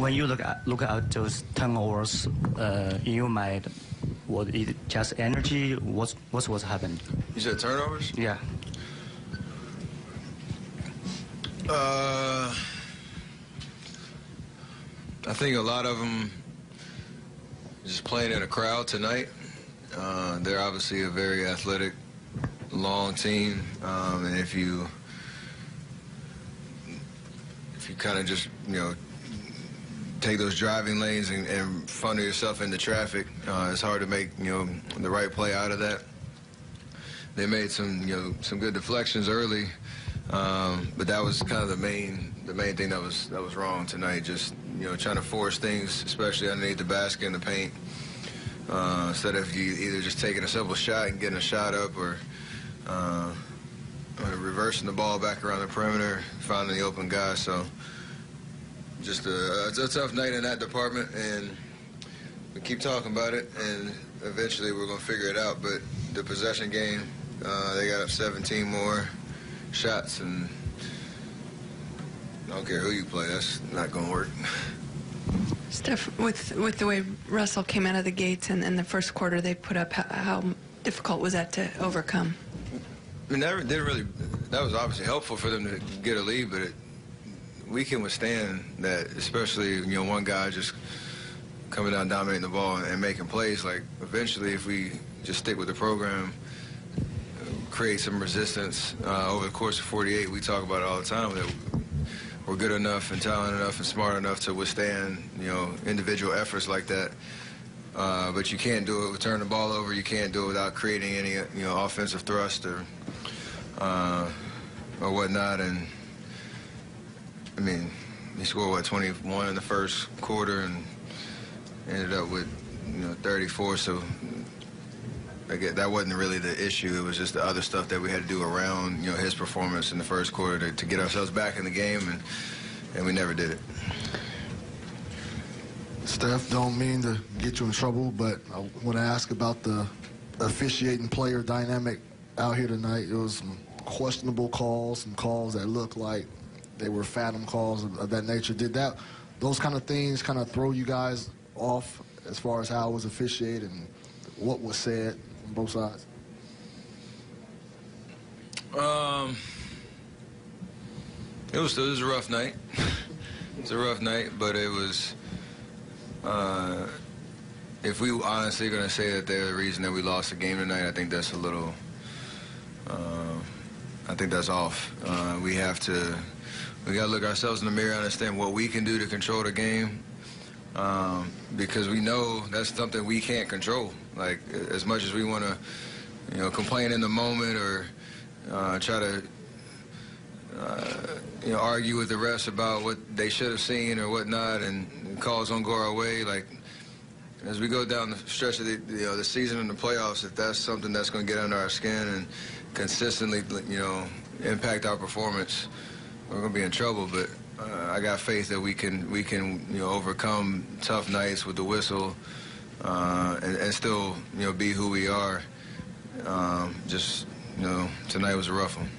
when you look at those turnovers in your mind, was it just energy? What was happening? You said turnovers? Yeah. I think a lot of them just playing in a crowd tonight. They're obviously a very athletic, long team, and if you kind of just take those driving lanes and funnel yourself into traffic, it's hard to make the right play out of that. They made some good deflections early, but that was kind of the main thing that was wrong tonight. Just trying to force things, especially underneath the basket in the paint, instead of you either just taking a simple shot and getting a shot up, or reversing the ball back around the perimeter, finding the open guy. So just a tough night in that department, and we keep talking about it, and eventually we're going to figure it out. But the possession game, they got up 17 more shots, and I don't care who you play, that's not going to work. Steph, with the way Russell came out of the gates and in the first quarter they put up, how difficult was that to overcome? I mean, that was obviously helpful for them to get a lead, but we can withstand that, especially one guy just coming down, dominating the ball and making plays. Like, eventually, if we just stick with the program, create some resistance over the course of 48, we talk about it all the time, that we're good enough and talented enough and smart enough to withstand individual efforts like that. But you can't do it with turning the ball over. You can't do it without creating any offensive thrust or whatnot. And I mean, he scored 21 in the first quarter and ended up with 34. So that wasn't really the issue. It was just the other stuff that we had to do around his performance in the first quarter to get ourselves back in the game, and we never did it. Steph, don't mean to get you in trouble, but I want to ask about the officiating player dynamic out here tonight. It was some questionable calls, some calls that looked like they were phantom calls of that nature. Did those kind of things kind of throw you guys off as far as how it was officiated and what was said on both sides? It was a rough night. It's a rough night, but it was. If we honestly going to say that they're the reason that we lost the game tonight, I think that's a little. I think that's off. We got to look ourselves in the mirror and understand what we can do to control the game, because we know that's something we can't control. Like, as much as we want to, complain in the moment or try to, argue with the refs about what they should have seen or whatnot, and calls don't go our way. Like, as we go down the stretch of the season and the playoffs, if that's something that's going to get under our skin and consistently, impact our performance, we're going to be in trouble. But I got faith that we can overcome tough nights with the whistle, and still be who we are. Just tonight was a rough one.